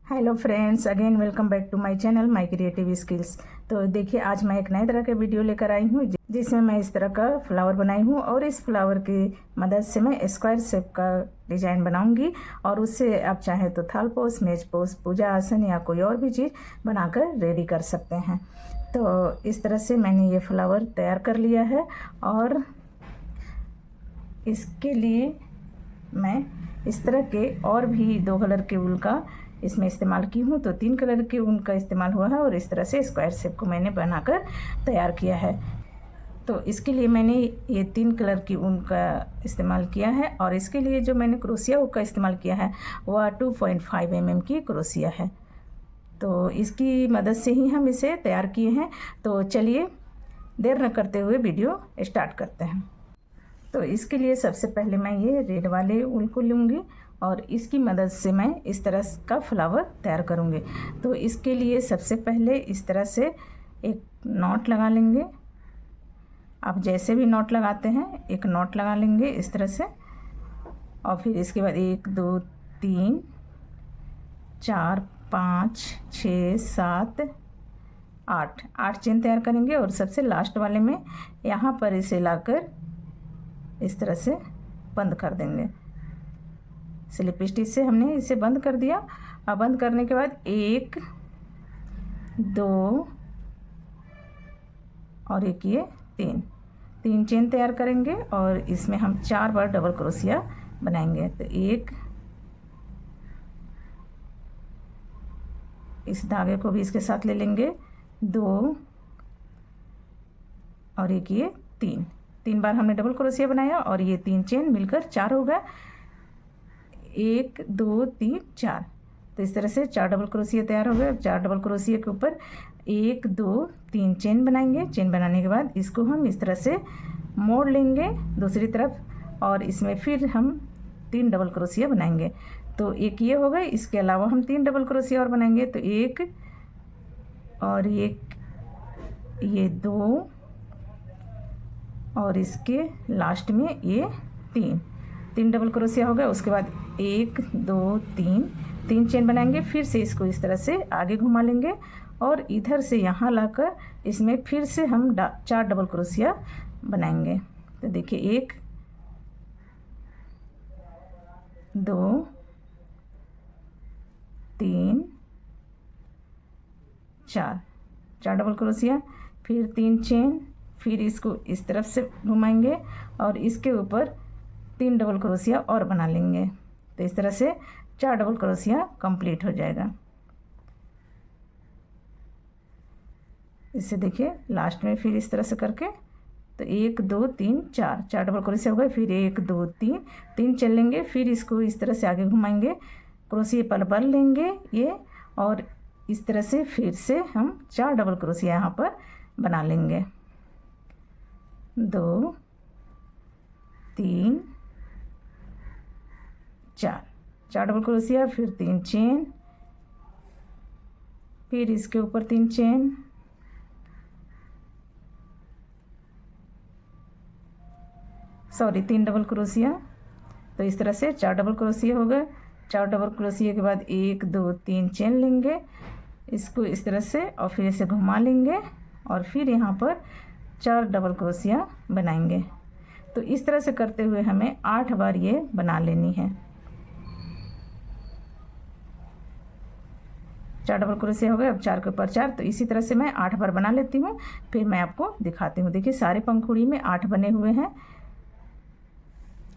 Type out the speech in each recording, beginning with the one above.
Hello friends, again welcome back to my channel my creative skills. तो देखिए, आज मैं एक नए तरह के वीडियो लेकर आई हूँ जिसमें मैं इस तरह का फ्लावर बनाई हूँ और इस फ्लावर की मदद से मैं स्क्वायर शेप का डिजाइन बनाऊंगी और उससे आप चाहें तो थाल पोस, मेज पोस, पूजा आसन या कोई और भी चीज़ बनाकर रेडी कर सकते हैं। तो इस तरह से मैंने ये फ्लावर तैयार कर लिया है और इसके लिए मैं इस तरह के और भी 2 कलर के ऊन का इसमें इस्तेमाल की हूँ। तो 3 कलर के ऊन का इस्तेमाल हुआ है और इस तरह से स्क्वायर शेप को मैंने बनाकर तैयार किया है। तो इसके लिए मैंने ये 3 कलर की ऊन का इस्तेमाल किया है और इसके लिए जो मैंने क्रोशिया हुक का इस्तेमाल किया है वह 2.5 mm की क्रोशिया है। तो इसकी मदद से ही हम इसे तैयार किए हैं। तो चलिए देर न करते हुए वीडियो स्टार्ट करते हैं। तो इसके लिए सबसे पहले मैं ये रेड वाले ऊन को लूँगी और इसकी मदद से मैं इस तरह का फ्लावर तैयार करूँगी। तो इसके लिए सबसे पहले इस तरह से एक नॉट लगा लेंगे। आप जैसे भी नॉट लगाते हैं एक नॉट लगा लेंगे इस तरह से और फिर इसके बाद 1 2 3 4 5 6 7 8 चेन तैयार करेंगे और सबसे लास्ट वाले में यहाँ पर इसे लाकर इस तरह से बंद कर देंगे। स्लिप स्टिच से हमने इसे बंद कर दिया। अब बंद करने के बाद 1 2 और एक ये 3 चेन तैयार करेंगे और इसमें हम 4 बार डबल क्रोशिया बनाएंगे। तो 1, इस धागे को भी इसके साथ ले लेंगे, 2 और एक ये 3 बार हमने डबल क्रोशिया बनाया और ये 3 चेन मिलकर 4 हो गया। 1 2 3 4। तो इस तरह से 4 डबल क्रोशिया तैयार हो गए। 4 डबल क्रोशिया के ऊपर 1 2 3 चेन बनाएंगे। चेन बनाने के बाद इसको हम इस तरह से मोड़ लेंगे दूसरी तरफ और इसमें फिर हम 3 डबल क्रोशिया बनाएंगे। तो एक ये हो गए, इसके अलावा हम 3 डबल क्रोशिया और बनाएंगे। तो 1 और ये 2 और इसके लास्ट में ये 3 डबल क्रोशिया हो गया। उसके बाद 1 2 3 चेन बनाएंगे। फिर से इसको इस तरह से आगे घुमा लेंगे और इधर से यहाँ लाकर इसमें फिर से हम 4 डबल क्रोशिया बनाएंगे। तो देखिए 1 2 3 4 डबल क्रोशिया, फिर 3 चेन, फिर इसको इस तरफ से घुमाएंगे और इसके ऊपर 3 डबल क्रोशिया और बना लेंगे। तो इस तरह से 4 डबल क्रोशिया कंप्लीट हो जाएगा। इससे देखिए लास्ट में फिर इस तरह से करके तो 1 2 3 4 डबल क्रोशिया हो गए। फिर 1 2 3 चल लेंगे, फिर इसको इस तरह से आगे घुमाएंगे, क्रोशिया पर बल लेंगे ये और इस तरह से फिर से हम 4 डबल क्रोशिया यहाँ पर बना लेंगे। 2 3 4 डबल क्रोशिया, फिर 3 चेन, फिर इसके ऊपर 3 चेन, सॉरी 3 डबल क्रोशिया। तो इस तरह से 4 डबल क्रोशिया हो गए। 4 डबल क्रोशिया के बाद 1 2 3 चेन लेंगे, इसको इस तरह से और फिर इसे घुमा लेंगे और फिर यहाँ पर 4 डबल क्रोशिया बनाएंगे। तो इस तरह से करते हुए हमें 8 बार ये बना लेनी है। 4 डबल क्रोशिया हो गए। अब 4 के ऊपर 4। तो इसी तरह से मैं 8 बार बना लेती हूँ, फिर मैं आपको दिखाती हूँ। देखिए सारे पंखुड़ी में 8 बने हुए हैं।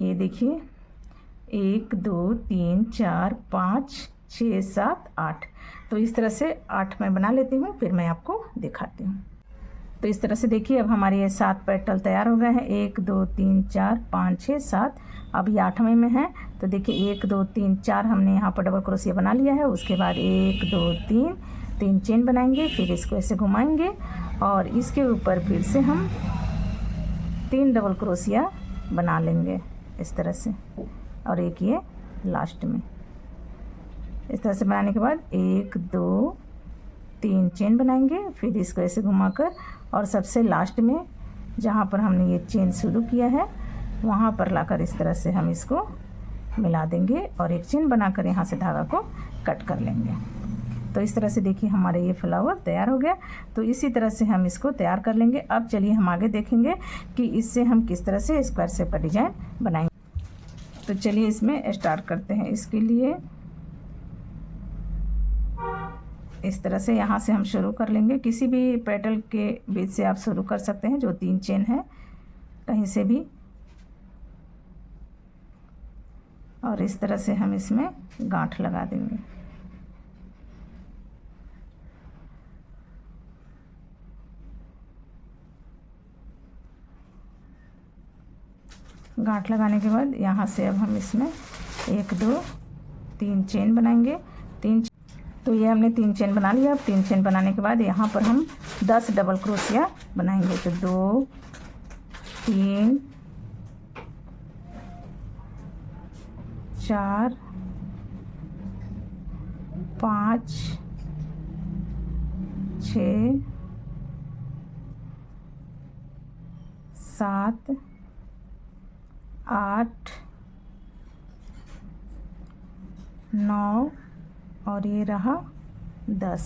ये देखिए 1 2 3 4 5 6 7 8। तो इस तरह से 8 मैं बना लेती हूँ, फिर मैं आपको दिखाती हूँ। तो इस तरह से देखिए अब हमारे ये 7 पेटल तैयार हो गए हैं। 1 2 3 4 5 6 7। अब ये 8वें में है। तो देखिए 1 2 3 4 हमने यहाँ पर डबल क्रोशिया बना लिया है। उसके बाद 1 2 3 चेन बनाएंगे, फिर इसको ऐसे घुमाएंगे और इसके ऊपर फिर से हम 3 डबल क्रोशिया बना लेंगे इस तरह से और एक ये लास्ट में। इस तरह से बनाने के बाद 1 2 3 चेन बनाएंगे, फिर इसको ऐसे घुमाकर और सबसे लास्ट में जहाँ पर हमने ये चेन शुरू किया है वहाँ पर लाकर इस तरह से हम इसको मिला देंगे और एक चेन बनाकर यहाँ से धागा को कट कर लेंगे। तो इस तरह से देखिए हमारे ये फ्लावर तैयार हो गया। तो इसी तरह से हम इसको तैयार कर लेंगे। अब चलिए हम आगे देखेंगे कि इससे हम किस तरह से स्क्वायर शेप का डिज़ाइन बनाएंगे। तो चलिए इसमें स्टार्ट करते हैं। इसके लिए इस तरह से यहाँ से हम शुरू कर लेंगे। किसी भी पेटल के बीच से आप शुरू कर सकते हैं जो 3 चेन है, कहीं से भी। और इस तरह से हम इसमें गांठ लगा देंगे। गांठ लगाने के बाद यहाँ से अब हम इसमें 1 2 3 चेन बनाएंगे। तो ये हमने 3 चेन बना लिया। अब 3 चेन बनाने के बाद यहाँ पर हम 10 डबल क्रोशिया बनाएंगे। तो 2 3 4 5 6 7 8 9 और ये रहा 10।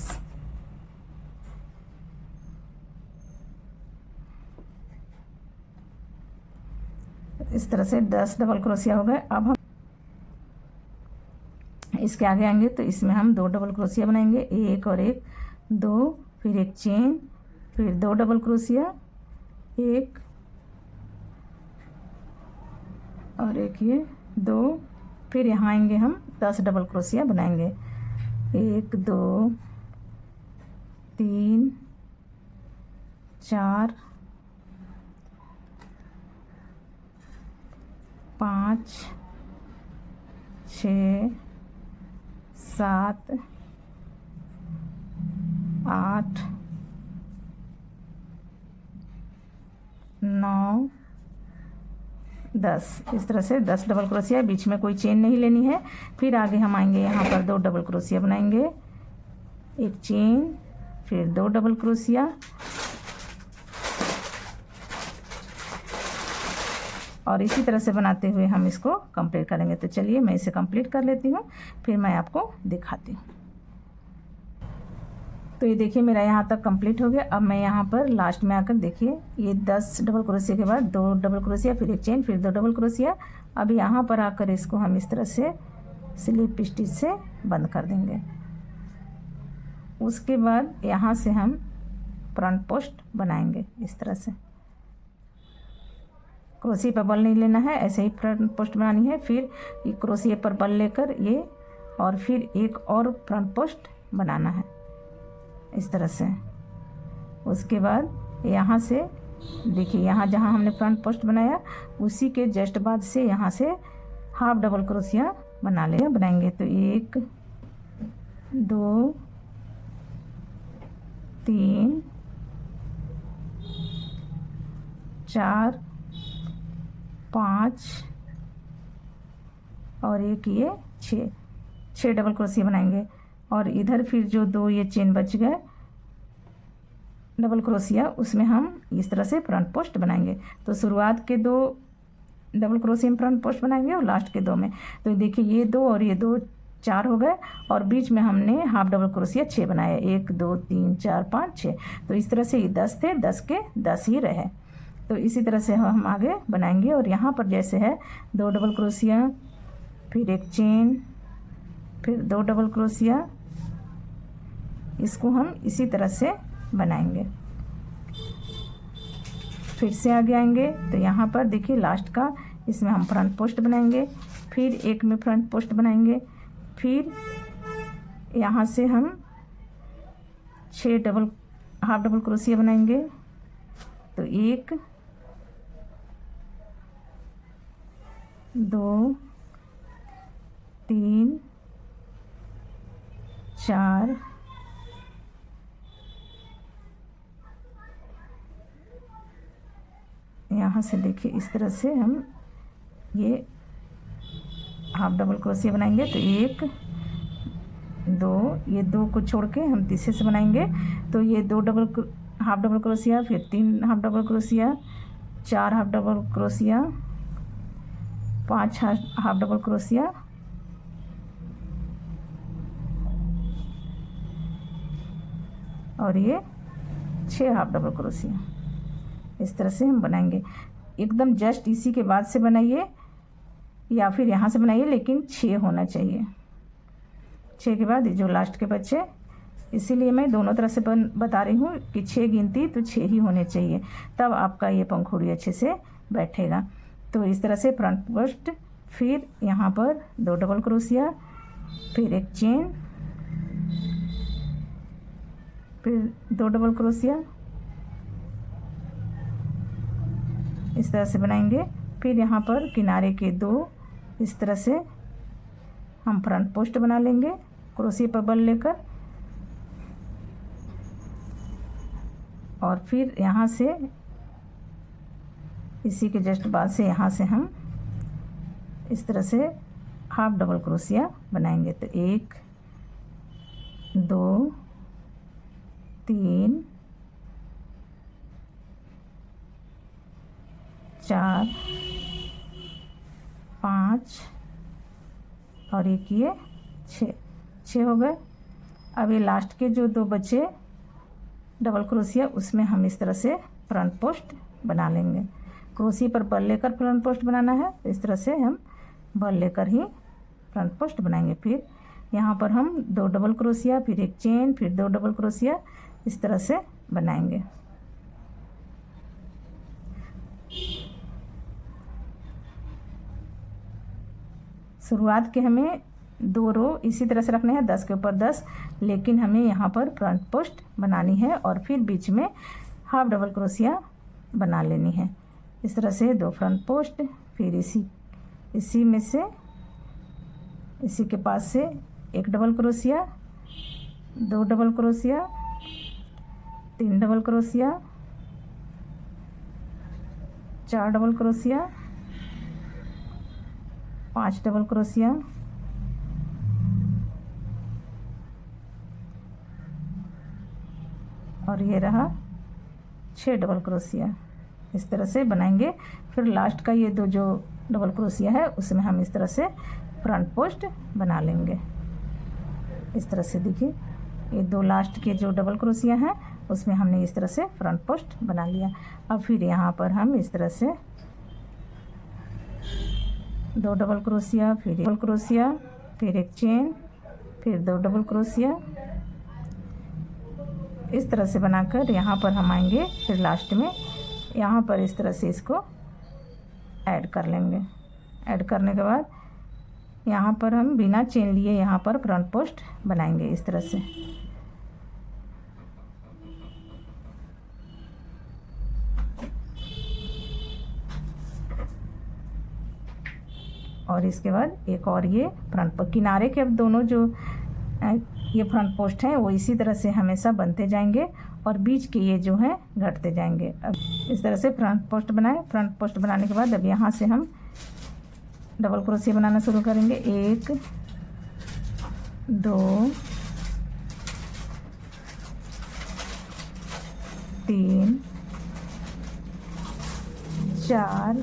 इस तरह से 10 डबल क्रोशिया हो गए। अब हम इसके आगे आएंगे तो इसमें हम 2 डबल क्रोशिया बनाएंगे। 1 और 1 2, फिर एक चेन, फिर 2 डबल क्रोशिया, 1 और 1 ये 2, फिर यहाँ आएंगे हम 10 डबल क्रोशिया बनाएंगे। 1 2 3 4 5 6 7 8 9 10। इस तरह से 10 डबल क्रोशिया, बीच में कोई चेन नहीं लेनी है। फिर आगे हम आएंगे यहाँ पर 2 डबल क्रोशिया बनाएंगे, एक चेन, फिर 2 डबल क्रोशिया और इसी तरह से बनाते हुए हम इसको कंप्लीट करेंगे। तो चलिए मैं इसे कंप्लीट कर लेती हूँ, फिर मैं आपको दिखाती हूँ। तो ये देखिए मेरा यहाँ तक कंप्लीट हो गया। अब मैं यहाँ पर लास्ट में आकर देखिए ये 10 डबल क्रोशिया के बाद 2 डबल क्रोशिया, फिर एक चेन, फिर 2 डबल क्रोशिया। अब यहाँ पर आकर इसको हम इस तरह से स्लिप स्टिच से बंद कर देंगे। उसके बाद यहाँ से हम फ्रंट पोस्ट बनाएंगे। इस तरह से क्रोशिया पर बल नहीं लेना है, ऐसे ही फ्रंट पोस्ट बनानी है। फिर क्रोशिया पर बल लेकर ये और फिर एक और फ्रंट पोस्ट बनाना है इस तरह से। उसके बाद यहाँ से देखिए यहाँ जहाँ हमने फ्रंट पोस्ट बनाया उसी के जस्ट बाद से यहाँ से हाफ डबल क्रोशिया बनाएंगे। तो 1 2 3 4 5 और एक ये 6 डबल क्रोशिया बनाएंगे। और इधर फिर जो 2 ये चेन बच गए डबल क्रोशिया, उसमें हम इस तरह से फ्रंट पोस्ट बनाएंगे। तो शुरुआत के 2 डबल क्रोशिया में फ्रंट पोस्ट बनाएंगे और लास्ट के 2 में। तो देखिए ये 2 और ये 2 4 हो गए और बीच में हमने हाफ डबल क्रोशिया 6 बनाए, 1 2 3 4 5 6। तो इस तरह से ये 10 थे, 10 के 10 ही रहे। तो इसी तरह से हम आगे बनाएंगे। और यहाँ पर जैसे है 2 डबल क्रोशिया, फिर एक चेन, फिर 2 डबल क्रोशिया, इसको हम इसी तरह से बनाएंगे। फिर से आगे आएंगे तो यहाँ पर देखिए लास्ट का इसमें हम फ्रंट पोस्ट बनाएंगे, फिर एक में फ्रंट पोस्ट बनाएंगे, फिर यहाँ से हम 6 हाफ डबल क्रोशिया बनाएंगे। तो 1 2 3 4 यहाँ से देखिए इस तरह से हम ये हाफ डबल क्रोशिया बनाएंगे। तो 1 2 ये 2 को छोड़ के हम तीसरे से बनाएंगे। तो ये 2 हाफ डबल क्रोशिया, फिर 3 half double crochet, 4 half double crochet, 5 half double crochet, और ये 6 हाफ डबल क्रोशिया। इस तरह से हम बनाएंगे। एकदम जस्ट इसी के बाद से बनाइए या फिर यहाँ से बनाइए, लेकिन 6 होना चाहिए। 6 के बाद जो लास्ट के बच्चे, इसीलिए मैं दोनों तरह से बता रही हूँ कि 6 गिनती तो 6 ही होने चाहिए, तब आपका ये पंखुड़ी अच्छे से बैठेगा। तो इस तरह से फ्रंट पोस्ट, फिर यहाँ पर 2 डबल क्रोशिया, फिर एक चेन, फिर 2 डबल क्रोशिया, इस तरह से बनाएंगे। फिर यहाँ पर किनारे के 2 इस तरह से हम फ्रंट पोस्ट बना लेंगे क्रोशिया पर बल लेकर, और फिर यहाँ से इसी के जस्ट बाद से यहाँ से हम इस तरह से हाफ डबल क्रोशिया बनाएंगे। तो 1 2 3 4 5 और एक ये 6 हो गए। अब ये लास्ट के जो 2 बचे डबल क्रोशिया, उसमें हम इस तरह से फ्रंट पोस्ट बना लेंगे। क्रोशिया पर बल लेकर फ्रंट पोस्ट बनाना है, तो इस तरह से हम बल लेकर ही फ्रंट पोस्ट बनाएंगे। फिर यहाँ पर हम 2 डबल क्रोशिया, फिर एक चेन, फिर 2 डबल क्रोशिया, इस तरह से बनाएंगे। शुरुआत के हमें 2 रो इसी तरह से रखने हैं, 10 के ऊपर 10, लेकिन हमें यहाँ पर फ्रंट पोस्ट बनानी है और फिर बीच में हाफ डबल क्रोशिया बना लेनी है। इस तरह से 2 फ्रंट पोस्ट, फिर इसी में से इसी के पास से 1 double crochet, 2 double crochet, 3 double crochet, 4 double crochet, 5 double crochet, और ये रहा 6 डबल क्रोशिया। इस तरह से बनाएंगे। फिर लास्ट का ये 2 जो डबल क्रोशिया है, उसमें हम इस तरह से फ्रंट पोस्ट बना लेंगे। इस तरह से देखिए, ये 2 लास्ट के जो डबल क्रोशिया हैं, उसमें हमने इस तरह से फ्रंट पोस्ट बना लिया। अब फिर यहाँ पर हम इस तरह से 2 डबल क्रोशिया, फिर 1 डबल क्रोशिया, फिर एक चेन, फिर 2 डबल क्रोशिया, इस तरह से बनाकर यहाँ पर हम आएंगे। फिर लास्ट में यहाँ पर इस तरह से इसको ऐड कर लेंगे। ऐड करने के बाद यहाँ पर हम बिना चेन लिए यहाँ पर फ्रंट पोस्ट बनाएंगे इस तरह से। और इसके बाद एक और ये फ्रंट पोस्ट, किनारे के अब दोनों जो ये फ्रंट पोस्ट हैं वो इसी तरह से हमेशा बनते जाएंगे और बीच के ये जो हैं घटते जाएंगे। अब इस तरह से फ्रंट पोस्ट बनाएं। फ्रंट पोस्ट बनाने के बाद अब यहाँ से हम डबल क्रोशिया बनाना शुरू करेंगे। 1 2 3 4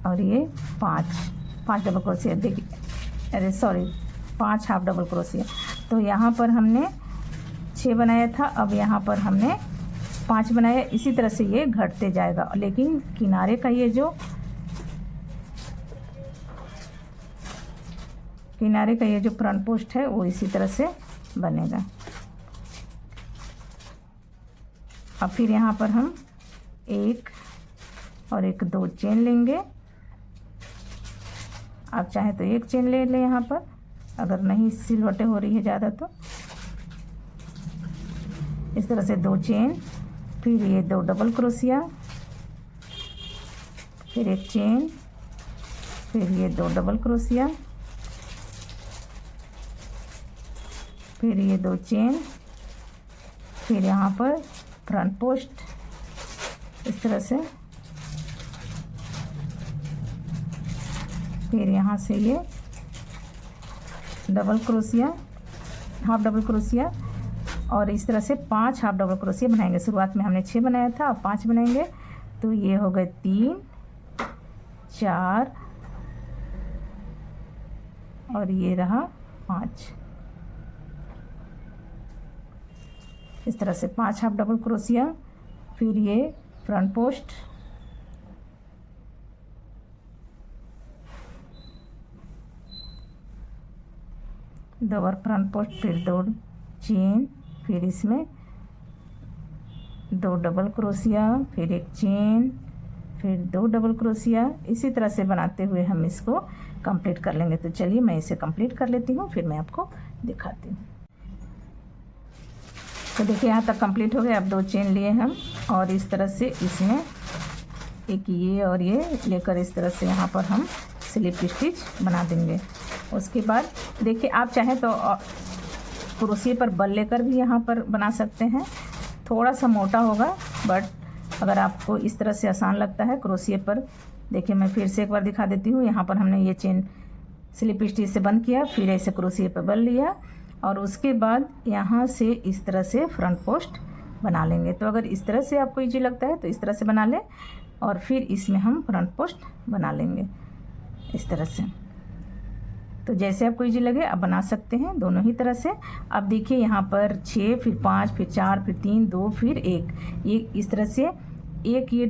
और ये 5 डबल क्रोशिया। देखिए, अरे सॉरी, 5 हाफ डबल क्रोशिया। तो यहाँ पर हमने 6 बनाया था, अब यहाँ पर हमने 5 बनाया। इसी तरह से ये घटते जाएगा, लेकिन किनारे का ये जो फ्रंट पोस्ट है वो इसी तरह से बनेगा। अब फिर यहाँ पर हम 1 और 2 चेन लेंगे। आप चाहें तो 1 चेन ले लें यहाँ पर, अगर नहीं सिलवटें हो रही है ज़्यादा तो। इस तरह से 2 चेन, फिर ये 2 डबल क्रोशिया, फिर एक चेन, फिर ये 2 डबल क्रोशिया, फिर ये 2 चेन, फिर यहाँ पर फ्रंट पोस्ट इस तरह से, फिर यहाँ से ये double crochet, half double crochet, और इस तरह से 5 हाफ डबल क्रोशिया बनाएंगे। शुरुआत में हमने 6 बनाया था, अब 5 बनाएंगे। तो ये हो गए 3 4 और ये रहा 5। इस तरह से 5 हाफ डबल क्रोशिया। फिर ये फ्रंट पोस्ट, दो बार फ्रंट पोस्ट, फिर 2 चेन, फिर इसमें 2 डबल क्रोशिया, फिर 1 चेन, फिर 2 डबल क्रोशिया। इसी तरह से बनाते हुए हम इसको कंप्लीट कर लेंगे। तो चलिए मैं इसे कंप्लीट कर लेती हूँ, फिर मैं आपको दिखाती हूँ। तो देखिए यहाँ तक कंप्लीट हो गया। अब 2 चेन लिए हम और इस तरह से इसमें एक ये और ये लेकर इस तरह से यहाँ पर हम स्लिप स्टिच बना देंगे। उसके बाद देखिए आप चाहें तो क्रोशिया पर बल लेकर भी यहाँ पर बना सकते हैं। थोड़ा सा मोटा होगा, बट अगर आपको इस तरह से आसान लगता है क्रोशिया पर, देखिए मैं फिर से एक बार दिखा देती हूँ। यहाँ पर हमने ये चेन स्लिप स्टिच से बंद किया, फिर ऐसे क्रोशिया पर बल लिया और उसके बाद यहाँ से इस तरह से फ्रंट पोस्ट बना लेंगे। तो अगर इस तरह से आपको इजी लगता है तो इस तरह से बना लें और फिर इसमें हम फ्रंट पोस्ट बना लेंगे इस तरह से। तो जैसे आपको इजी लगे आप बना सकते हैं दोनों ही तरह से। अब देखिए यहाँ पर 6, फिर 5, फिर 4, फिर 3, 2, फिर 1, ये इस तरह से एक ये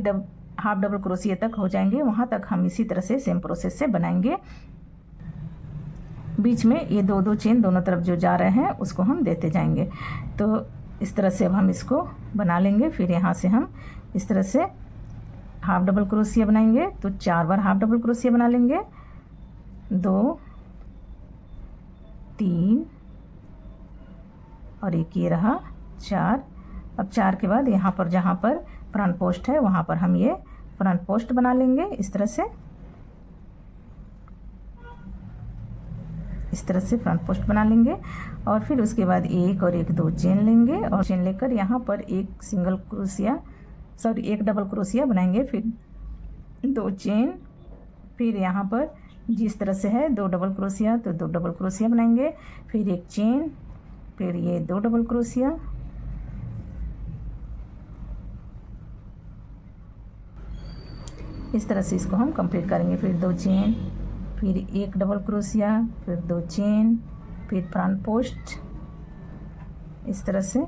हाफ डबल क्रोशिया तक हो जाएंगे। वहाँ तक हम इसी तरह से सेम प्रोसेस से बनाएंगे। बीच में ये 2 चेन दोनों तरफ जो जा रहे हैं उसको हम देते जाएंगे। तो इस तरह से अब हम इसको बना लेंगे। फिर यहाँ से हम इस तरह से हाफ डबल क्रोशिया बनाएंगे। तो 4 बार हाफ डबल क्रोशिया बना लेंगे, 2 3 और एक ये रहा 4। अब 4 के बाद यहाँ पर जहाँ पर फ्रंट पोस्ट है वहाँ पर हम ये फ्रंट पोस्ट बना लेंगे इस तरह से। इस तरह से फ्रंट पोस्ट बना लेंगे और फिर उसके बाद 1 और 1 2 चेन लेंगे और चेन लेकर यहाँ पर एक सिंगल क्रोशिया एक डबल क्रोशिया बनाएंगे। फिर 2 चेन, फिर यहाँ पर जिस तरह से है 2 डबल क्रोशिया, तो 2 डबल क्रोशिया बनाएंगे। फिर 1 चेन, फिर ये 2 डबल क्रोशिया, इस तरह से इसको हम कंप्लीट करेंगे। फिर 2 चेन, फिर 1 डबल क्रोशिया, फिर 2 चेन, फिर फ्रंट पोस्ट इस तरह से।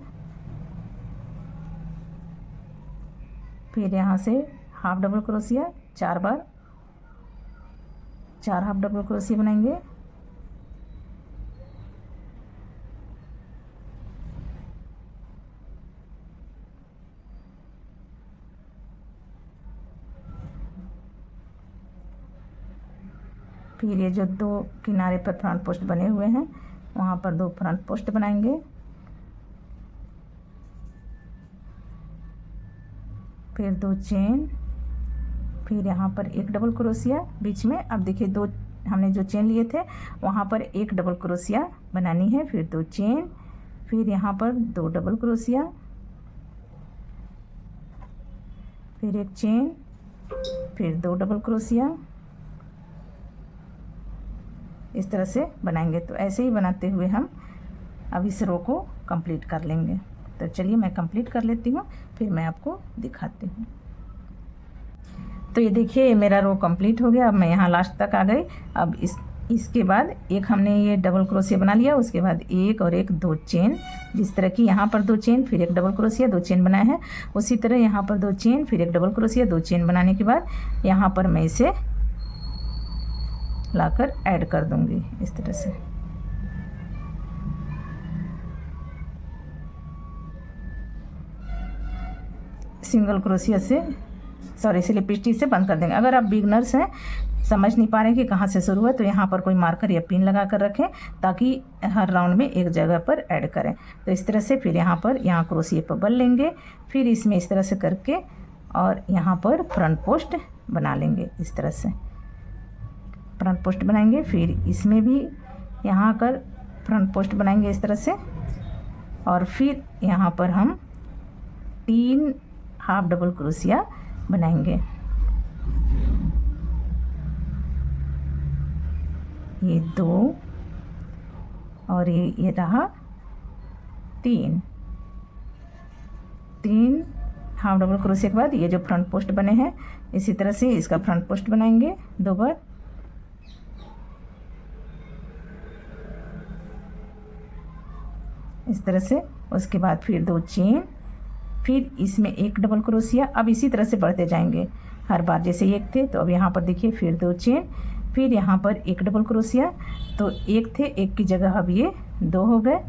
फिर यहाँ से हाफ डबल क्रोशिया 4 बार, 4 हाफ डबल क्रोशिया बनाएंगे। फिर ये जो 2 किनारे पर फ्रंट पोस्ट बने हुए हैं वहाँ पर 2 फ्रंट पोस्ट बनाएंगे। फिर 2 चेन, फिर यहाँ पर 1 डबल क्रोशिया बीच में। अब देखिए 2 हमने जो चेन लिए थे वहाँ पर 1 डबल क्रोशिया बनानी है। फिर 2 चेन, फिर यहाँ पर 2 डबल क्रोशिया, फिर 1 चेन, फिर 2 डबल क्रोशिया, इस तरह से बनाएंगे। तो ऐसे ही बनाते हुए हम अब इस रो को कंप्लीट कर लेंगे। तो चलिए मैं कंप्लीट कर लेती हूँ, फिर मैं आपको दिखाती हूँ। तो ये देखिए ये मेरा रो कंप्लीट हो गया। अब मैं यहाँ लास्ट तक आ गई। अब इसके बाद एक हमने ये डबल क्रोशिया बना लिया, उसके बाद 1 और 1 2 चेन, जिस तरह की यहाँ पर 2 चेन, फिर 1 डबल क्रोशिया 2 चेन बनाया है, उसी तरह यहाँ पर 2 चेन, फिर 1 डबल क्रोशिया 2 चेन बनाने के बाद यहाँ पर मैं इसे लाकर ऐड कर दूंगी इस तरह से। सिंगल क्रोशिया से स्लिप स्टिच से बंद कर देंगे। अगर आप बिगनर्स हैं, समझ नहीं पा रहे हैं कि कहाँ से शुरू है, तो यहाँ पर कोई मार्कर या पिन लगा कर रखें ताकि हर राउंड में एक जगह पर ऐड करें। तो इस तरह से फिर यहाँ क्रोशिया पर बल लेंगे, फिर इसमें इस तरह से करके और यहाँ पर फ्रंट पोस्ट बना लेंगे इस तरह से। फ्रंट पोस्ट बनाएंगे, फिर इसमें भी यहाँ कर फ्रंट पोस्ट बनाएंगे इस तरह से और फिर यहाँ पर हम 3 हाफ डबल क्रोशिया बनाएंगे। ये 2 और ये रहा 3। 3 हाफ डबल क्रोशिया के बाद ये जो फ्रंट पोस्ट बने हैं इसी तरह से इसका फ्रंट पोस्ट बनाएंगे 2 बार। इस तरह से। उसके बाद फिर 2 चेन, फिर इसमें 1 डबल क्रोशिया। अब इसी तरह से बढ़ते जाएंगे हर बार, जैसे 1 थे तो अब यहाँ पर देखिए फिर 2 चेन, फिर यहाँ पर 1 डबल क्रोशिया। तो 1 थे, 1 की जगह अब ये 2 हो गए।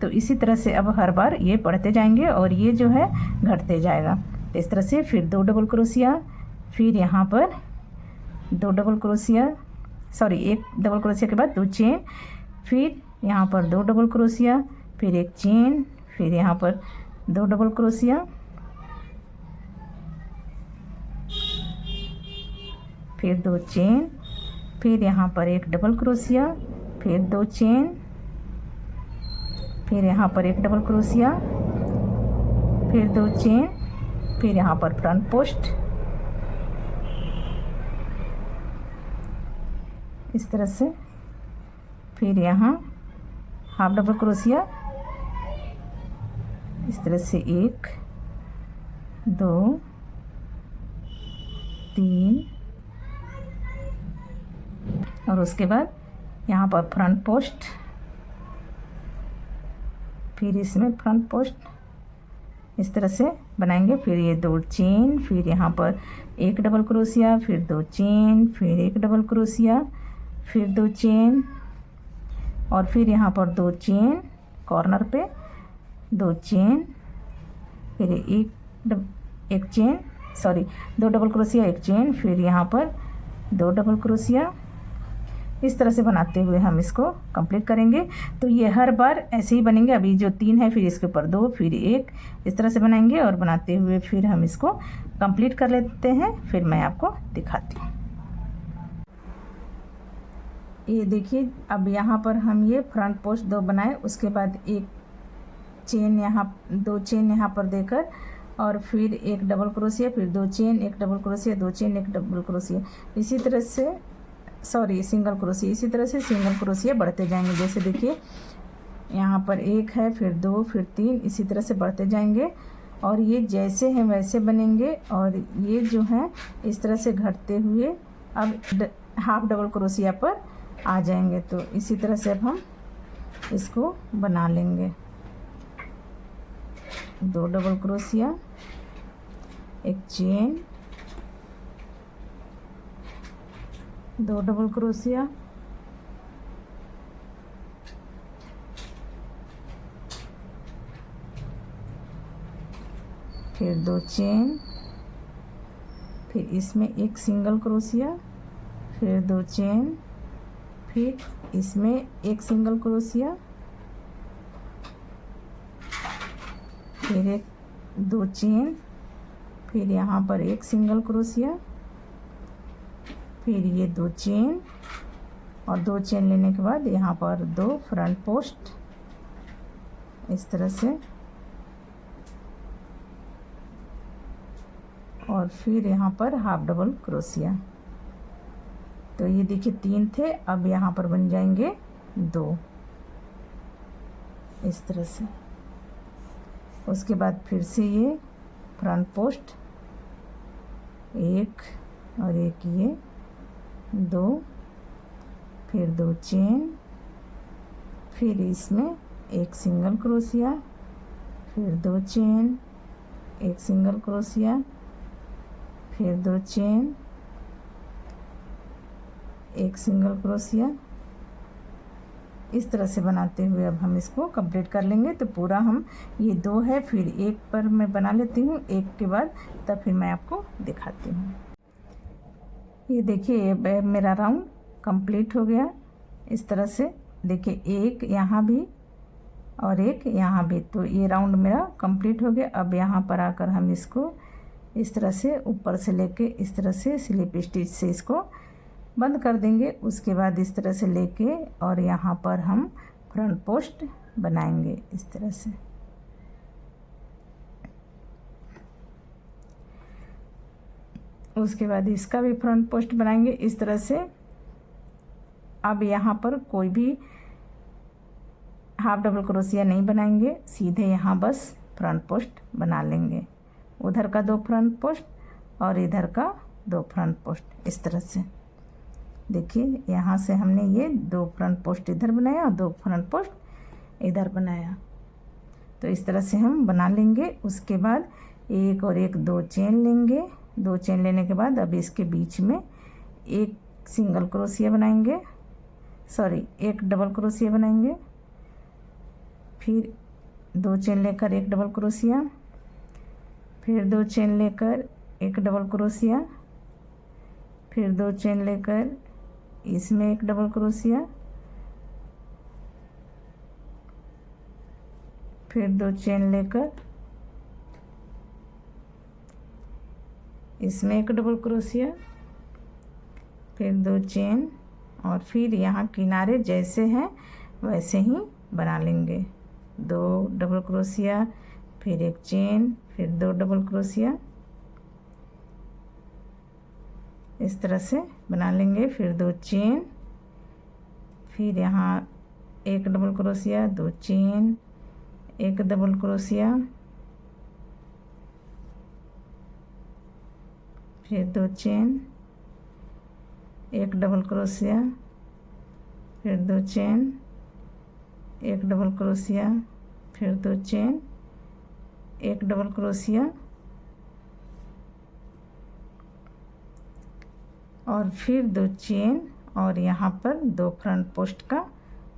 तो इसी तरह से अब हर बार ये बढ़ते जाएंगे और ये जो है घटते जाएगा। तो इस तरह से फिर 2 डबल क्रोशिया, फिर यहाँ पर 2 double crochet, sorry 1 double crochet के बाद 2 चेन, फिर यहाँ पर 2 डबल क्रोशिया, फिर 1 चेन, फिर यहाँ पर 2 डबल क्रोशिया, फिर 2 चेन, फिर यहाँ पर 1 डबल क्रोशिया, फिर 2 चेन, फिर यहाँ पर 1 डबल क्रोशिया, फिर 2 चेन, फिर यहाँ पर फ्रंट पोस्ट। इस तरह से। फिर यहाँ हाफ डबल क्रोशिया, इस तरह से 1 2 3 और उसके बाद यहाँ पर फ्रंट पोस्ट, फिर इसमें फ्रंट पोस्ट इस तरह से बनाएंगे। फिर ये 2 चेन, फिर यहाँ पर 1 डबल क्रोशिया, फिर 2 चेन, फिर 1 डबल क्रोशिया, फिर 2 चेन और फिर यहाँ पर 2 चेन कॉर्नर पे, 2 चेन, फिर एक chain, sorry 2 double crochet, 1 chain, फिर यहाँ पर 2 डबल क्रोशिया। इस तरह से बनाते हुए हम इसको कंप्लीट करेंगे। तो ये हर बार ऐसे ही बनेंगे। अभी जो 3 है, फिर इसके ऊपर 2, फिर 1, इस तरह से बनाएंगे और बनाते हुए फिर हम इसको कंप्लीट कर लेते हैं। फिर मैं आपको दिखाती हूँ। ये देखिए, अब यहाँ पर हम ये फ्रंट पोस्ट 2 बनाए, उसके बाद 1 चेन यहाँ, 2 चेन यहाँ पर देकर और फिर 1 डबल क्रोशिया, फिर 2 chain, 1 double crochet, 2 chain, 1 double crochet, इसी तरह से, सॉरी सिंगल क्रोशिया, इसी तरह से सिंगल क्रोशिया बढ़ते जाएंगे। जैसे देखिए यहाँ पर 1 है, फिर 2, फिर 3, इसी तरह से बढ़ते जाएंगे और ये जैसे हैं वैसे बनेंगे। और ये जो है इस तरह से घटते हुए अब हाफ डबल क्रोशिया पर आ जाएंगे। तो इसी तरह से अब हम इसको बना लेंगे। 2 double crochet, 1 chain, 2 double crochet, फिर 2 चेन, फिर इसमें 1 सिंगल क्रोशिया, फिर 2 चेन, फिर इसमें 1 सिंगल क्रोशिया, फिर 2 चेन, फिर यहाँ पर 1 सिंगल क्रोशिया, फिर ये 2 चेन और 2 चेन लेने के बाद यहाँ पर 2 फ्रंट पोस्ट इस तरह से, और फिर यहाँ पर हाफ डबल क्रोशिया। तो ये देखिए 3 थे, अब यहाँ पर बन जाएंगे 2 इस तरह से। उसके बाद फिर से ये फ्रंट पोस्ट 1 और 1 ये 2, फिर 2 चेन, फिर इसमें 1 सिंगल क्रोशिया, फिर 2 चेन, 1 सिंगल क्रोशिया, फिर 2 चेन, 1 सिंगल क्रोशिया। इस तरह से बनाते हुए अब हम इसको कंप्लीट कर लेंगे। तो पूरा हम ये 2 है, फिर 1 पर मैं बना लेती हूँ, 1 के बाद तब फिर मैं आपको दिखाती हूँ। ये देखिए ये मेरा राउंड कंप्लीट हो गया। इस तरह से देखिए 1 यहाँ भी और 1 यहाँ भी, तो ये राउंड मेरा कंप्लीट हो गया। अब यहाँ पर आकर हम इसको इस तरह से ऊपर से लेके इस तरह से स्लिप स्टिच से इसको बंद कर देंगे। उसके बाद इस तरह से लेके और यहाँ पर हम फ्रंट पोस्ट बनाएंगे इस तरह से। उसके बाद इसका भी फ्रंट पोस्ट बनाएंगे इस तरह से। अब यहाँ पर कोई भी हाफ डबल क्रोशिया नहीं बनाएंगे, सीधे यहाँ बस फ्रंट पोस्ट बना लेंगे। उधर का 2 फ्रंट पोस्ट और इधर का 2 फ्रंट पोस्ट। इस तरह से देखिए, यहाँ से हमने ये 2 फ्रंट पोस्ट इधर बनाया और 2 फ्रंट पोस्ट इधर बनाया। तो इस तरह से हम बना लेंगे। उसके बाद एक और एक 2 चेन लेंगे। 2 चेन लेने के बाद अब इसके बीच में एक सिंगल क्रोशिया बनाएंगे, सॉरी एक डबल क्रोशिया बनाएंगे। फिर 2 चेन लेकर एक डबल क्रोशिया, फिर 2 चेन लेकर एक डबल क्रोशिया, फिर 2 चेन लेकर इसमें एक डबल क्रोशिया, फिर 2 चेन लेकर इसमें एक डबल क्रोशिया, फिर 2 चेन, और फिर यहाँ किनारे जैसे हैं वैसे ही बना लेंगे। 2 डबल क्रोशिया, फिर एक चेन, फिर 2 डबल क्रोशिया, इस तरह से बना लेंगे। फिर 2 चेन, फिर यहाँ एक डबल क्रोशिया, 2 चेन, एक डबल क्रोशिया, फिर 2 चेन, एक डबल क्रोशिया, फिर 2 चेन, एक डबल क्रोशिया, फिर 2 चेन, एक डबल क्रोशिया, और फिर 2 चेन, और यहाँ पर 2 फ्रंट पोस्ट का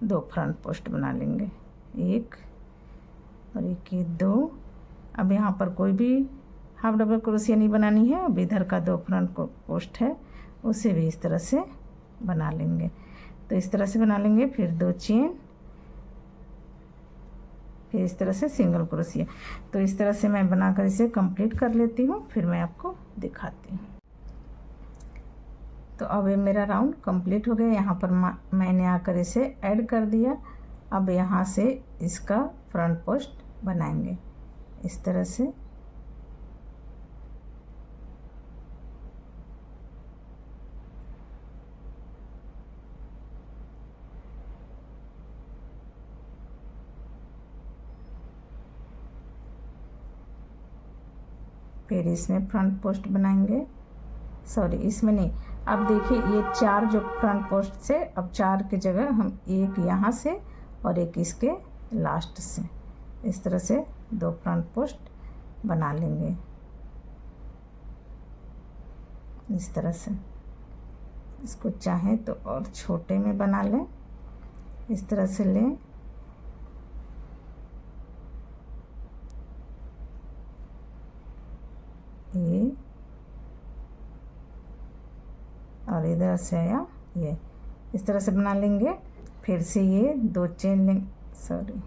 2 फ्रंट पोस्ट बना लेंगे। एक और एक, ये 2। अब यहाँ पर कोई भी हाफ डबल क्रोशिया नहीं बनानी है। अब इधर का 2 फ्रंट पोस्ट है, उसे भी इस तरह से बना लेंगे। तो इस तरह से बना लेंगे। फिर 2 चेन, फिर इस तरह से सिंगल क्रोशिया। तो इस तरह से मैं बनाकर इसे कंप्लीट कर लेती हूँ, फिर मैं आपको दिखाती हूँ। तो अब ये मेरा राउंड कंप्लीट हो गया। यहाँ पर मैंने आकर इसे ऐड कर दिया। अब यहाँ से इसका फ्रंट पोस्ट बनाएंगे इस तरह से। फिर इसमें फ्रंट पोस्ट बनाएंगे, सॉरी इसमें नहीं। अब देखिए, ये 4 जो फ्रंट पोस्ट से, अब 4 की जगह हम एक यहाँ से और एक इसके लास्ट से इस तरह से 2 फ्रंट पोस्ट बना लेंगे इस तरह से। इसको चाहें तो और छोटे में बना लें, इस तरह से लें। ये और इधर से आया ये, इस तरह से बना लेंगे। फिर से ये 2 चेन लेंगे, सॉरी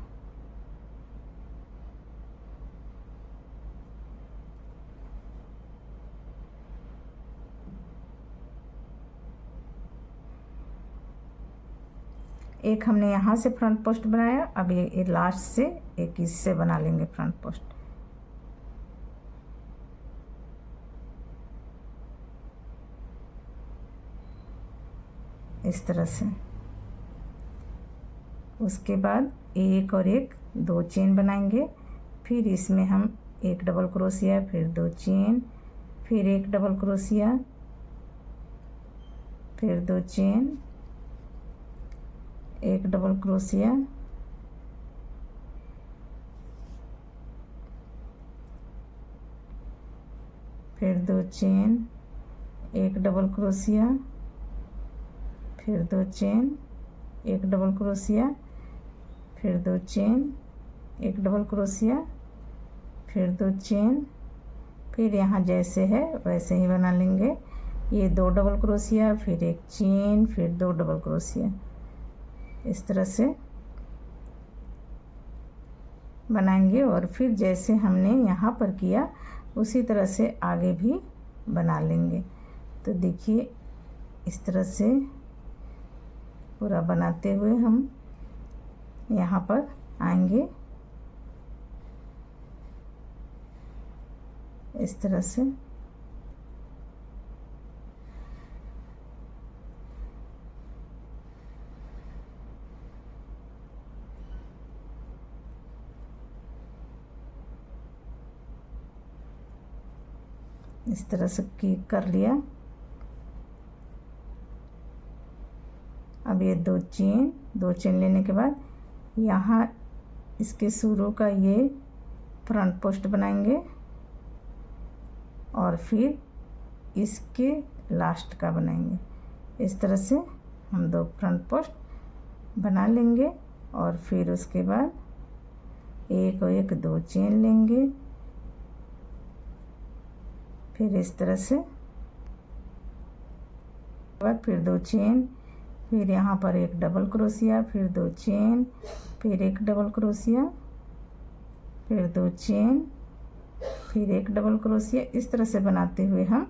एक हमने यहाँ से फ्रंट पोस्ट बनाया। अब ये लास्ट से एक इससे बना लेंगे फ्रंट पोस्ट इस तरह से। उसके बाद एक और एक 2 चेन बनाएंगे। फिर इसमें हम एक डबल क्रोशिया, फिर 2 चेन, फिर एक डबल क्रोशिया, फिर 2 चेन, एक डबल क्रोशिया, फिर 2 चेन, एक डबल क्रोशिया, फिर 2 चेन, एक डबल क्रोशिया, फिर 2 चेन, एक डबल क्रोशिया, फिर 2 चेन, फिर यहाँ जैसे है वैसे ही बना लेंगे। ये 2 डबल क्रोशिया, फिर एक चेन, फिर 2 डबल क्रोशिया, इस तरह से बनाएंगे। और फिर जैसे हमने यहाँ पर किया उसी तरह से आगे भी बना लेंगे। तो देखिए, इस तरह से पूरा बनाते हुए हम यहाँ पर आएंगे इस तरह से। इस तरह से कर लिया। अब ये दो चेन लेने के बाद यहाँ इसके शुरू का ये फ्रंट पोस्ट बनाएंगे और फिर इसके लास्ट का बनाएंगे। इस तरह से हम दो फ्रंट पोस्ट बना लेंगे और फिर उसके बाद एक और एक दो चेन लेंगे, फिर इस तरह से बाद फिर दो चेन, फिर यहाँ पर एक डबल क्रोशिया, फिर दो चेन, फिर एक डबल क्रोशिया, फिर दो चेन, फिर एक डबल क्रोशिया। इस तरह से बनाते हुए हम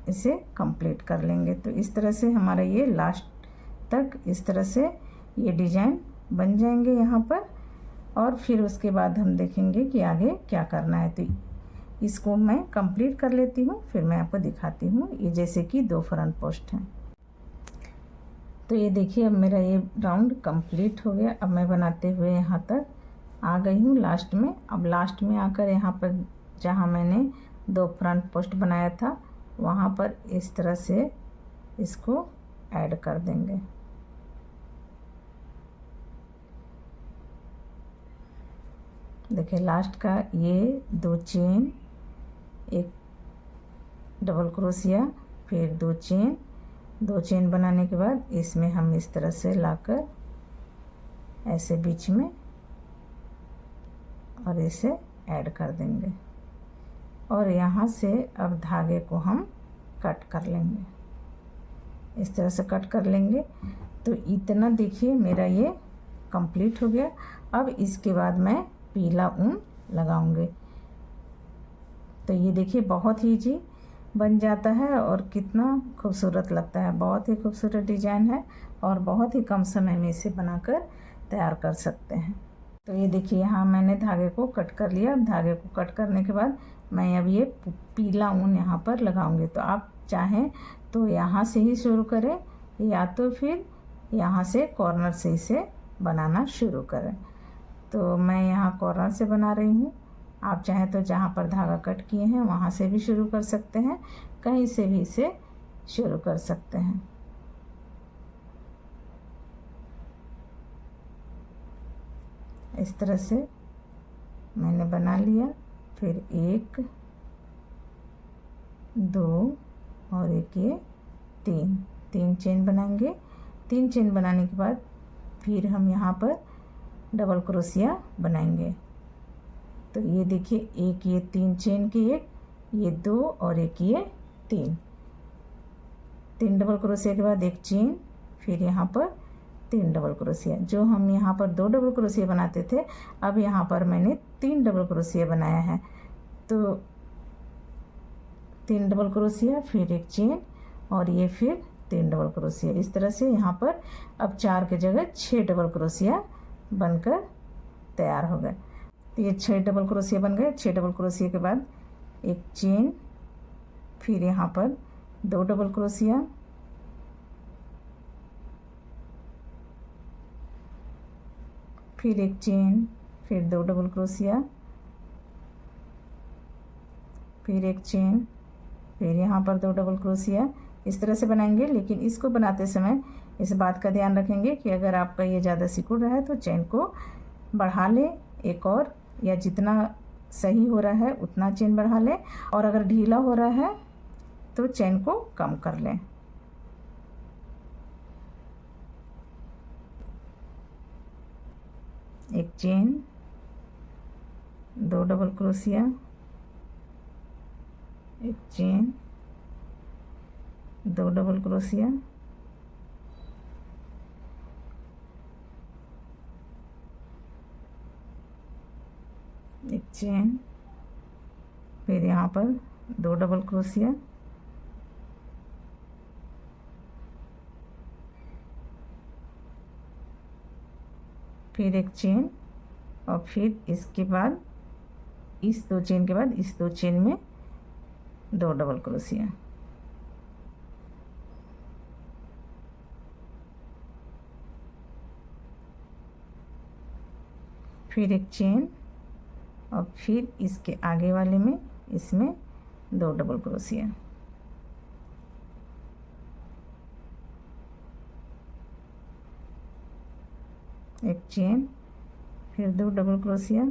इसे कंप्लीट कर लेंगे। तो इस तरह से हमारा ये लास्ट तक इस तरह से ये डिजाइन बन जाएंगे यहाँ पर। और फिर उसके बाद हम देखेंगे कि आगे क्या करना है। तो इसको मैं कंप्लीट कर लेती हूँ, फिर मैं आपको दिखाती हूँ। ये जैसे कि दो फ्रंट पोस्ट हैं। तो ये देखिए अब मेरा ये राउंड कंप्लीट हो गया। अब मैं बनाते हुए यहाँ तक आ गई हूँ लास्ट में। अब लास्ट में आकर यहाँ पर जहाँ मैंने दो फ्रंट पोस्ट बनाया था वहाँ पर इस तरह से इसको ऐड कर देंगे। देखिए लास्ट का ये दो चेन, एक डबल क्रोशिया, फिर दो चेन बनाने के बाद इसमें हम इस तरह से लाकर ऐसे बीच में और इसे ऐड कर देंगे और यहाँ से अब धागे को हम कट कर लेंगे। इस तरह से कट कर लेंगे। तो इतना देखिए मेरा ये कंप्लीट हो गया। अब इसके बाद मैं पीला ऊन लगाऊंगी। तो ये देखिए बहुत ही इजी बन जाता है और कितना खूबसूरत लगता है। बहुत ही खूबसूरत डिजाइन है और बहुत ही कम समय में इसे बनाकर तैयार कर सकते हैं। तो ये देखिए यहाँ मैंने धागे को कट कर लिया। अब धागे को कट करने के बाद मैं अब ये पीला ऊन यहाँ पर लगाऊंगी। तो आप चाहें तो यहाँ से ही शुरू करें या तो फिर यहाँ से कॉर्नर से इसे बनाना शुरू करें। तो मैं यहाँ कॉर्नर से बना रही हूँ। आप चाहें तो जहाँ पर धागा कट किए हैं वहाँ से भी शुरू कर सकते हैं, कहीं से भी इसे शुरू कर सकते हैं। इस तरह से मैंने बना लिया। फिर एक, दो और एक ये तीन चेन बनाएंगे। तीन चेन बनाने के बाद फिर हम यहाँ पर डबल क्रोशिया बनाएंगे। तो ये देखिए एक ये तीन चेन की, एक ये दो और एक ये तीन डबल क्रोशिया के बाद एक चेन, फिर यहाँ पर तीन डबल क्रोशिया। जो हम यहाँ पर दो डबल क्रोशिया बनाते थे अब यहाँ पर मैंने तीन डबल क्रोशिया बनाया है। तो तीन डबल क्रोशिया, फिर एक चेन और ये फिर तीन डबल क्रोशिया। इस तरह से यहाँ पर अब चार के जगह 6 डबल क्रोशिया बनकर तैयार हो गए। तो ये 6 डबल क्रोशिया बन गए। 6 डबल क्रोशिया के बाद एक चेन, फिर यहाँ पर 2 डबल क्रोशिया, फिर एक चेन, फिर 2 डबल क्रोशिया, फिर एक चेन, फिर यहाँ पर 2 डबल क्रोशिया। इस तरह से बनाएंगे। लेकिन इसको बनाते समय इस बात का ध्यान रखेंगे कि अगर आपका ये ज़्यादा सिकुड़ रहा है तो चेन को बढ़ा लें एक और, या जितना सही हो रहा है उतना चेन बढ़ा लें, और अगर ढीला हो रहा है तो चेन को कम कर लें। एक चेन, 2 डबल क्रोशिया, एक चेन, 2 डबल क्रोशिया, एक चेन, फिर यहाँ पर 2 डबल क्रोशिया, फिर एक चेन, और फिर इसके बाद इस 2 चेन के बाद इस 2 चेन में 2 डबल क्रोशिया। फिर एक चेन और फिर इसके आगे वाले में इसमें 2 डबल क्रोशिया, एक चेन, फिर 2 डबल क्रोशिया,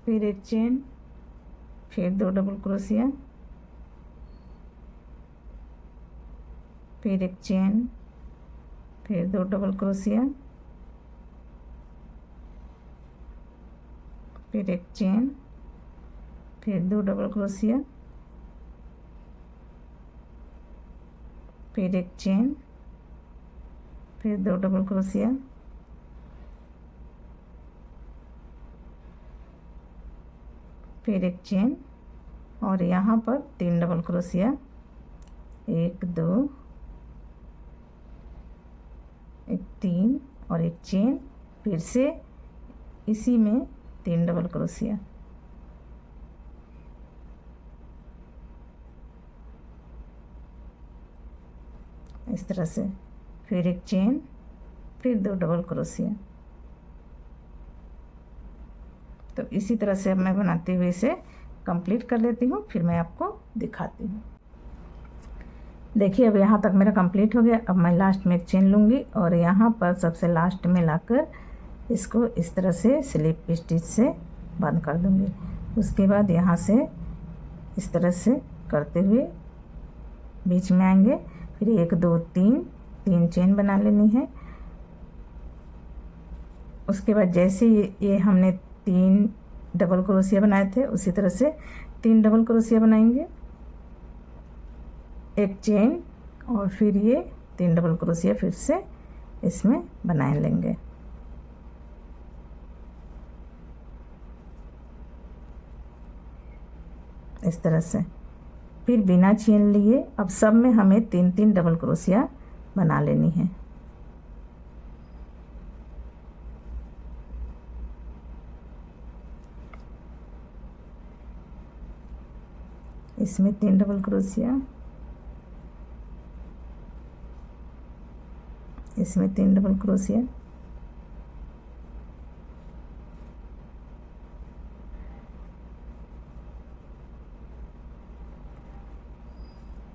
फिर एक चेन, फिर 2 डबल क्रोशिया, फिर एक चेन, फिर 2 डबल क्रोशिया, फिर एक चेन, फिर 2 डबल क्रोशिया, फिर एक चेन, फिर 2 डबल क्रोशिया, फिर एक चेन और यहाँ पर 3 डबल क्रोशिया, 1 2 एक 3 और एक चेन, फिर से इसी में 3 डबल क्रोशिया, इस तरह से, फिर एक चेन, फिर 2 डबल क्रोशिया। तो इसी तरह से अब मैं बनाते हुए इसे कंप्लीट कर लेती हूँ, फिर मैं आपको दिखाती हूँ। देखिए अब यहाँ तक मेरा कंप्लीट हो गया। अब मैं लास्ट में एक चेन लूँगी और यहाँ पर सबसे लास्ट में लाकर इसको इस तरह से स्लिप स्टिच से बंद कर दूँगी। उसके बाद यहाँ से इस तरह से करते हुए बीच में आएंगे, फिर 1 2 3 चेन बना लेनी है। उसके बाद जैसे ये हमने 3 डबल क्रोशिया बनाए थे उसी तरह से 3 डबल क्रोशिया बनाएंगे, एक चेन और फिर ये 3 डबल क्रोशिया फिर से इसमें बना लेंगे। इस तरह से फिर बिना चेन लिए अब सब में हमें 3 डबल क्रोशिया बना लेनी है। इसमें 3 डबल क्रोशिया, इसमें 3 डबल क्रोशिया,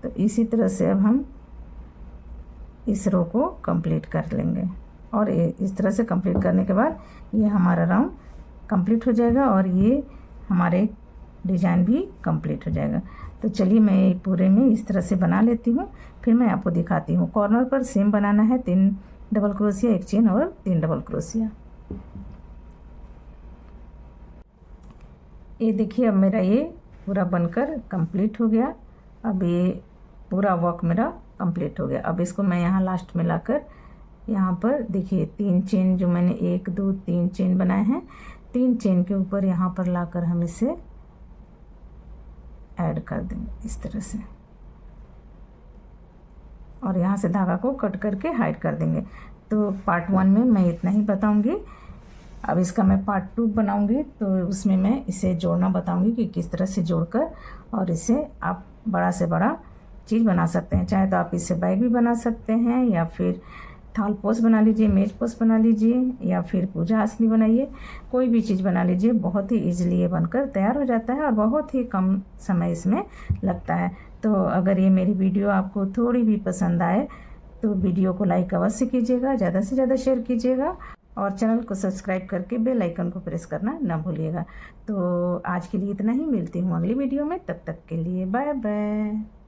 तो इसी तरह से अब हम इस रो को कंप्लीट कर लेंगे। और इस तरह से कंप्लीट करने के बाद ये हमारा राउंड कंप्लीट हो जाएगा और ये हमारे डिज़ाइन भी कंप्लीट हो जाएगा। तो चलिए मैं पूरे में इस तरह से बना लेती हूँ, फिर मैं आपको दिखाती हूँ। कॉर्नर पर सेम बनाना है, 3 डबल क्रोशिया, एक चेन और 3 डबल क्रोशिया। ये देखिए अब मेरा ये पूरा बनकर कंप्लीट हो गया। अब ये पूरा वर्क मेरा कंप्लीट हो गया। अब इसको मैं यहाँ लास्ट में लाकर यहाँ पर देखिए 3 चेन जो मैंने 1 2 3 चेन बनाए हैं, 3 चेन के ऊपर यहाँ पर लाकर हम इसे ऐड कर देंगे इस तरह से, और यहाँ से धागा को कट करके हाइड कर देंगे। तो पार्ट 1 में मैं इतना ही बताऊंगी। अब इसका मैं पार्ट 2 बनाऊंगी, तो उसमें मैं इसे जोड़ना बताऊंगी कि किस तरह से जोड़कर और इसे आप बड़ा से बड़ा चीज़ बना सकते हैं। चाहे तो आप इससे बैग भी बना सकते हैं, या फिर थाल पोस्ट बना लीजिए, मेज पोस्ट बना लीजिए, या फिर पूजा आसनी बनाइए, कोई भी चीज़ बना लीजिए। बहुत ही ईजिली ये बनकर तैयार हो जाता है और बहुत ही कम समय इसमें लगता है। तो अगर ये मेरी वीडियो आपको थोड़ी भी पसंद आए तो वीडियो को लाइक अवश्य कीजिएगा, ज़्यादा से ज़्यादा शेयर कीजिएगा और चैनल को सब्सक्राइब करके बेल आइकन को प्रेस करना ना भूलिएगा। तो आज के लिए इतना ही, मिलती हूँ अगली वीडियो में, तब तक के लिए बाय बाय।